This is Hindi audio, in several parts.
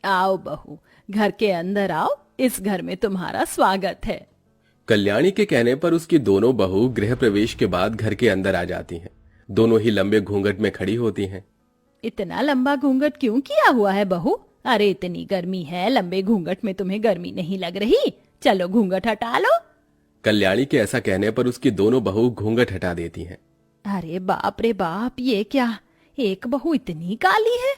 आओ बहू, घर के अंदर आओ, इस घर में तुम्हारा स्वागत है। कल्याणी के कहने पर उसकी दोनों बहू गृह प्रवेश के बाद घर के अंदर आ जाती हैं। दोनों ही लंबे घूंघट में खड़ी होती हैं। इतना लंबा घूंघट क्यों किया हुआ है बहू? अरे इतनी गर्मी है, लंबे घूंघट में तुम्हें गर्मी नहीं लग रही? चलो घूंघट हटा लो। कल्याणी के ऐसा कहने पर उसकी दोनों बहू घूंघट हटा देती हैं। अरे बाप रे बाप, ये क्या, एक बहू इतनी काली है?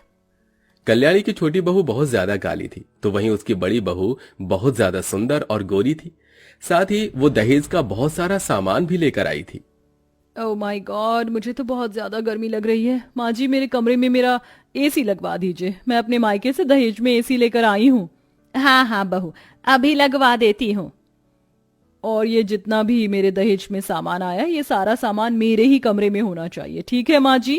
कल्याणी की छोटी बहू बहुत ज्यादा काली थी, तो वहीं उसकी बड़ी बहू बहुत ज्यादा सुंदर और गोरी थी। साथ ही वो दहेज का बहुत सारा सामान भी लेकर आई थी। ओह माय गॉड, मुझे तो बहुत ज्यादा गर्मी लग रही है। माँ जी, मेरे कमरे में मेरा एसी लगवा दीजिए। मैं अपने मायके से दहेज में एसी लेकर आई हूँ। हाँ हाँ बहू, अभी लगवा देती हूँ। और ये जितना भी मेरे दहेज में सामान आया, ये सारा सामान मेरे ही कमरे में होना चाहिए, ठीक है माँ जी?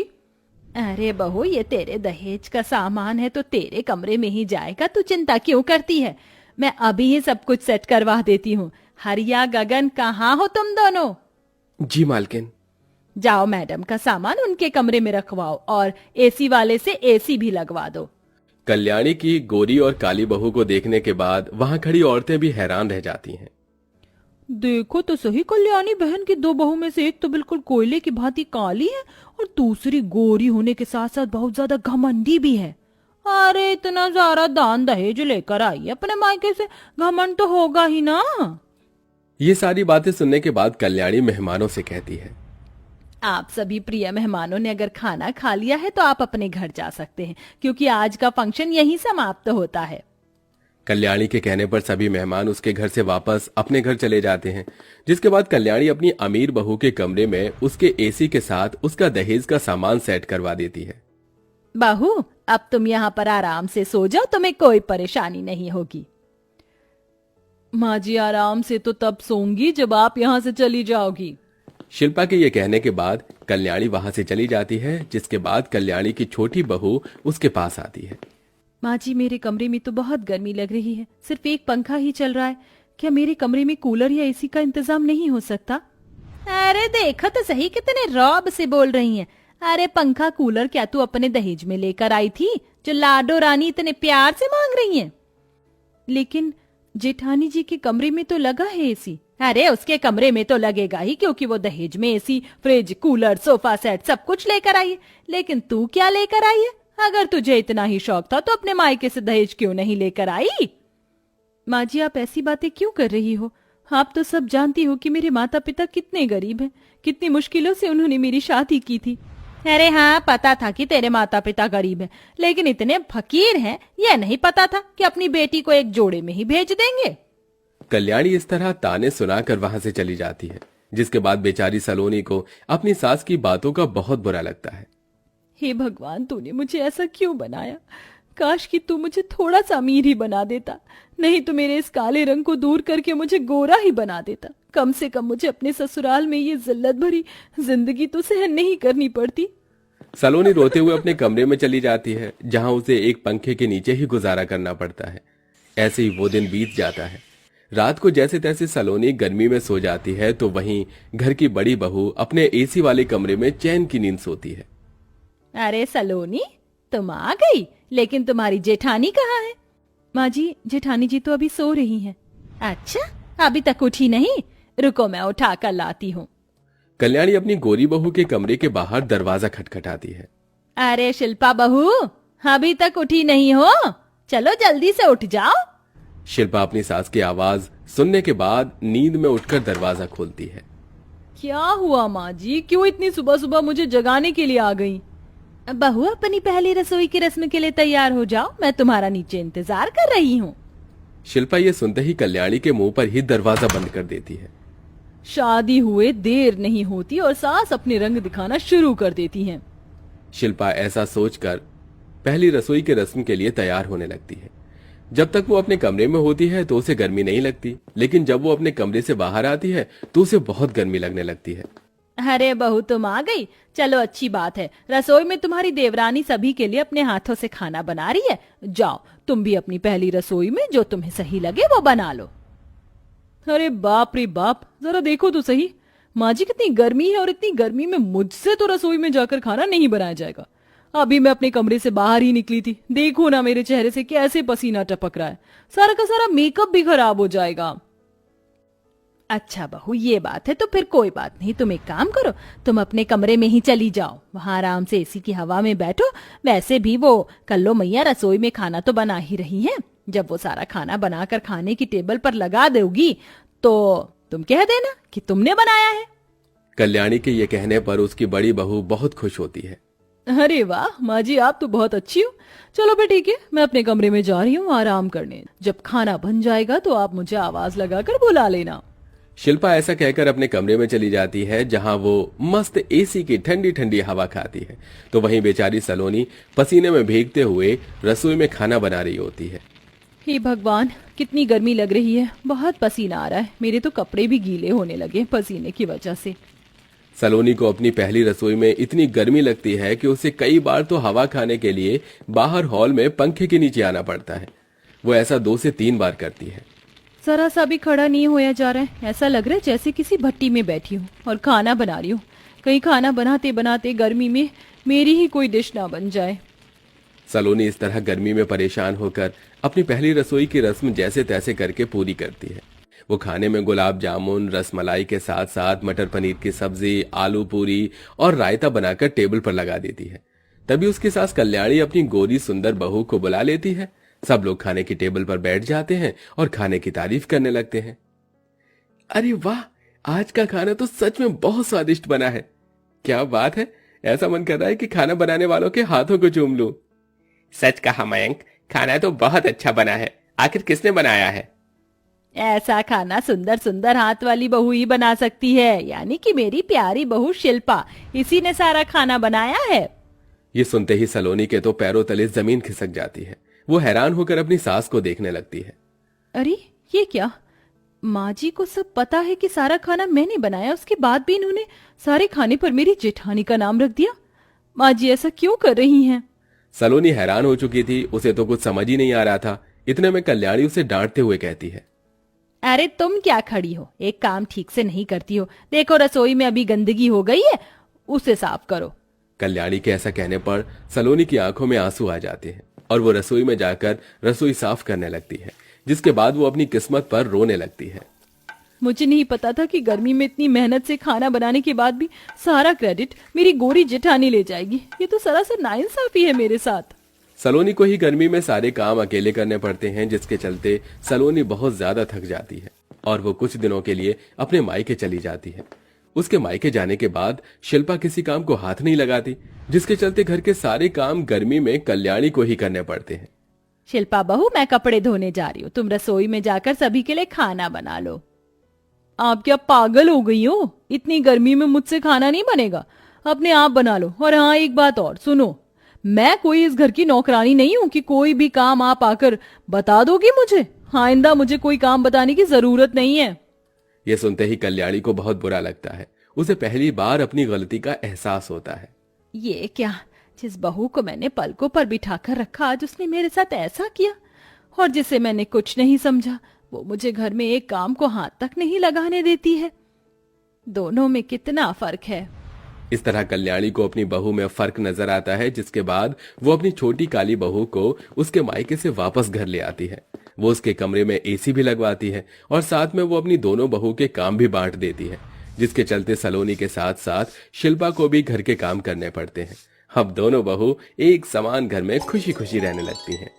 अरे बहू, ये तेरे दहेज का सामान है तो तेरे कमरे में ही जाएगा, तू चिंता क्यों करती है? मैं अभी ही सब कुछ सेट करवा देती हूँ। हरिया गगन, कहाँ हो तुम दोनों? जी मालकिन। जाओ मैडम का सामान उनके कमरे में रखवाओ और एसी वाले से एसी भी लगवा दो। कल्याणी की गोरी और काली बहू को देखने के बाद वहां खड़ी औरतें भी हैरान रह जाती हैं। देखो तो सही, कल्याणी बहन की दो बहू में से एक तो बिल्कुल कोयले की भांति काली है और दूसरी गोरी होने के साथ साथ बहुत ज्यादा घमंडी भी है। अरे इतना सारा दान दहेज लेकर आई अपने मायके से, घमंड तो होगा ही ना। ये सारी बातें सुनने के बाद कल्याणी मेहमानों से कहती है, आप सभी प्रिय मेहमानों ने अगर खाना खा लिया है तो आप अपने घर जा सकते हैं, क्योंकि आज का फंक्शन यहीं समाप्त होता है। कल्याणी के कहने पर सभी मेहमान उसके घर से वापस अपने घर चले जाते हैं। जिसके बाद कल्याणी अपनी अमीर बहू के कमरे में उसके एसी के साथ उसका दहेज का सामान सेट करवा देती है। बहू, अब तुम यहाँ पर आराम से सो जाओ, तुम्हें कोई परेशानी नहीं होगी। माँ जी, आराम से तो तब सोऊंगी जब आप यहाँ से चली जाओगी। शिल्पा के ये कहने के बाद कल्याणी वहां से चली जाती है। जिसके बाद कल्याणी की छोटी बहू उसके पास आती है। माँ जी, मेरे कमरे में तो बहुत गर्मी लग रही है, सिर्फ एक पंखा ही चल रहा है। क्या मेरे कमरे में कूलर या एसी का इंतजाम नहीं हो सकता? अरे देखो तो सही, कितने रौब से बोल रही हैं। अरे पंखा कूलर क्या तू अपने दहेज में लेकर आई थी, जो लाडो रानी इतने प्यार से मांग रही हैं? लेकिन जेठानी जी के कमरे में तो लगा है एसी। अरे उसके कमरे में तो लगेगा ही, क्योंकि वो दहेज में AC, fridge, cooler, sofa set सब कुछ लेकर आई है। लेकिन तू क्या लेकर आई है? अगर तुझे इतना ही शौक था तो अपने मायके से दहेज क्यों नहीं लेकर आई? माँ जी, आप ऐसी बातें क्यों कर रही हो? आप तो सब जानती हो कि मेरे माता पिता कितने गरीब हैं, कितनी मुश्किलों से उन्होंने मेरी शादी की थी। अरे हाँ, पता था कि तेरे माता पिता गरीब हैं, लेकिन इतने फकीर हैं यह नहीं पता था कि अपनी बेटी को एक जोड़े में ही भेज देंगे। कल्याणी इस तरह ताने सुनाकर वहां से चली जाती है। जिसके बाद बेचारी सलोनी को अपनी सास की बातों का बहुत बुरा लगता है। हे भगवान, तूने मुझे ऐसा क्यों बनाया? काश कि तू मुझे थोड़ा सा अमीर ही बना देता, नहीं तो मेरे इस काले रंग को दूर करके मुझे गोरा ही बना देता। कम से कम मुझे अपने ससुराल में ये जिल्लत भरी जिंदगी तो सहन नहीं करनी पड़ती। सलोनी रोते हुए अपने कमरे में चली जाती है, जहां उसे एक पंखे के नीचे ही गुजारा करना पड़ता है। ऐसे ही वो दिन बीत जाता है। रात को जैसे तैसे सलोनी गर्मी में सो जाती है, तो वहीं घर की बड़ी बहू अपने एसी वाले कमरे में चैन की नींद सोती है। अरे सलोनी, तुम आ गई, लेकिन तुम्हारी जेठानी कहाँ है? माँ जी, जेठानी जी तो अभी सो रही हैं। अच्छा, अभी तक उठी नहीं? रुको, मैं उठा कर लाती हूँ। कल्याणी अपनी गोरी बहू के कमरे के बाहर दरवाजा खटखटाती है। अरे शिल्पा बहू, अभी तक उठी नहीं हो? चलो जल्दी से उठ जाओ। शिल्पा अपनी सास की आवाज सुनने के बाद नींद में उठकर दरवाजा खोलती है। क्या हुआ माँ जी, क्यों इतनी सुबह सुबह मुझे जगाने के लिए आ गई? बहू, अपनी पहली रसोई की रस्म के लिए तैयार हो जाओ, मैं तुम्हारा नीचे इंतजार कर रही हूँ। शिल्पा ये सुनते ही कल्याणी के मुंह पर ही दरवाजा बंद कर देती है। शादी हुए देर नहीं होती और सास अपने रंग दिखाना शुरू कर देती हैं। शिल्पा ऐसा सोचकर पहली रसोई के रस्म के लिए तैयार होने लगती है। जब तक वो अपने कमरे में होती है तो उसे गर्मी नहीं लगती, लेकिन जब वो अपने कमरे से बाहर आती है तो उसे बहुत गर्मी लगने लगती है। अरे बहू, तुम आ गई, चलो अच्छी बात है। रसोई में तुम्हारी देवरानी सभी के लिए अपने हाथों से खाना बना रही है। जाओ तुम भी अपनी पहली रसोई में जो तुम्हें सही लगे वो बना लो। अरे बाप रे बाप, जरा देखो तो सही, माँ जी कितनी गर्मी है और इतनी गर्मी में मुझसे तो रसोई में जाकर खाना नहीं बनाया जाएगा। अभी मैं अपने कमरे से बाहर ही निकली थी, देखो ना मेरे चेहरे से कैसे पसीना टपक रहा है, सारा का सारा मेकअप भी खराब हो जाएगा। अच्छा बहू ये बात है तो फिर कोई बात नहीं, तुम एक काम करो, तुम अपने कमरे में ही चली जाओ, वहां आराम से एसी की हवा में बैठो। वैसे भी वो कल्लो मैया रसोई में खाना तो बना ही रही है, जब वो सारा खाना बनाकर खाने की टेबल पर लगा दोगी तो तुम कह देना कि तुमने बनाया है। कल्याणी के ये कहने पर उसकी बड़ी बहू बहुत खुश होती है। अरे वाह माँ जी, आप तो बहुत अच्छी हो। चलो फिर ठीक है, मैं अपने कमरे में जा रही हूँ आराम करने, जब खाना बन जाएगा तो आप मुझे आवाज लगाकर बुला लेना। शिल्पा ऐसा कहकर अपने कमरे में चली जाती है, जहां वो मस्त एसी की ठंडी ठंडी हवा खाती है, तो वहीं बेचारी सलोनी पसीने में भीगते हुए रसोई में खाना बना रही होती है। हे भगवान, कितनी गर्मी लग रही है, बहुत पसीना आ रहा है, मेरे तो कपड़े भी गीले होने लगे पसीने की वजह से। सलोनी को अपनी पहली रसोई में इतनी गर्मी लगती है कि उसे कई बार तो हवा खाने के लिए बाहर हॉल में पंखे के नीचे आना पड़ता है। वो ऐसा 2 से 3 बार करती है। जरा सा भी खड़ा नहीं होया जा रहा है, ऐसा लग रहा है जैसे किसी भट्टी में बैठी हूँ और खाना बना रही हूँ। कहीं खाना बनाते बनाते गर्मी में मेरी ही कोई डिश ना बन जाए। सलोनी इस तरह गर्मी में परेशान होकर अपनी पहली रसोई की रस्म जैसे तैसे करके पूरी करती है। वो खाने में गुलाब जामुन, रसमलाई के साथ साथ मटर पनीर की सब्जी, आलू पूरी और रायता बनाकर टेबल पर लगा देती है। तभी उसकी सास कल्याणी अपनी गोरी सुंदर बहू को बुला लेती है। सब लोग खाने की टेबल पर बैठ जाते हैं और खाने की तारीफ करने लगते हैं। अरे वाह, आज का खाना तो सच में बहुत स्वादिष्ट बना है। क्या बात है, ऐसा मन कर रहा है कि खाना बनाने वालों के हाथों को चूम लूं। सच कहा मयंक, खाना तो बहुत अच्छा बना है। आखिर किसने बनाया है? ऐसा खाना सुंदर सुंदर हाथ वाली बहू ही बना सकती है, यानी कि मेरी प्यारी बहू शिल्पा, इसी ने सारा खाना बनाया है। ये सुनते ही सलोनी के तो पैरों तले जमीन खिसक जाती है। वो हैरान होकर अपनी सास को देखने लगती है। अरे ये क्या, माँ जी को सब पता है कि सारा खाना मैंने बनाया, उसके बाद भी इन्होंने सारे खाने पर मेरी जेठानी का नाम रख दिया। माँ जी ऐसा क्यों कर रही हैं? सलोनी हैरान हो चुकी थी, उसे तो कुछ समझ ही नहीं आ रहा था। इतने में कल्याणी उसे डांटते हुए कहती है, अरे तुम क्या खड़ी हो, एक काम ठीक से नहीं करती हो, देखो रसोई में अभी गंदगी हो गई है, उसे साफ करो। कल्याणी के ऐसा कहने पर सलोनी की आंखों में आंसू आ जाते हैं और वो रसोई में जाकर रसोई साफ करने लगती है, जिसके बाद वो अपनी किस्मत पर रोने लगती है। मुझे नहीं पता था कि गर्मी में इतनी मेहनत से खाना बनाने के बाद भी सारा क्रेडिट मेरी गोरी जेठानी ले जाएगी। ये तो सरासर नाइंसाफी है मेरे साथ। सलोनी को ही गर्मी में सारे काम अकेले करने पड़ते हैं, जिसके चलते सलोनी बहुत ज्यादा थक जाती है और वो कुछ दिनों के लिए अपने मायके चली जाती है। उसके मायके जाने के बाद शिल्पा किसी काम को हाथ नहीं लगाती, जिसके चलते घर के सारे काम गर्मी में कल्याणी को ही करने पड़ते हैं। शिल्पा बहू, मैं कपड़े धोने जा रही हूँ, तुम रसोई में जाकर सभी के लिए खाना बना लो। आप क्या पागल हो गई हो? इतनी गर्मी में मुझसे खाना नहीं बनेगा, अपने आप बना लो। और हाँ, एक बात और सुनो, मैं कोई इस घर की नौकरानी नहीं हूँ कि कोई भी काम आप आकर बता दोगी मुझे। आइंदा मुझे कोई काम बताने की जरूरत नहीं है। यह सुनते ही कल्याणी को बहुत बुरा लगता है। उसे पहली बार अपनी गलती का एहसास होता है। ये क्या, जिस बहू को मैंने पलकों पर बिठाकर रखा, आज उसने मेरे साथ ऐसा किया। और जिसे मैंने कुछ नहीं समझा, वो मुझे घर में एक काम को हाथ तक नहीं लगाने देती है। दोनों में कितना फर्क है। इस तरह कल्याणी को अपनी बहू में फर्क नजर आता है, जिसके बाद वो अपनी छोटी काली बहू को उसके मायके से वापस घर ले आती है। वो उसके कमरे में एसी भी लगवाती है और साथ में वो अपनी दोनों बहू के काम भी बांट देती है, जिसके चलते सलोनी के साथ साथ शिल्पा को भी घर के काम करने पड़ते हैं। अब दोनों बहू एक समान घर में खुशी खुशी रहने लगती हैं।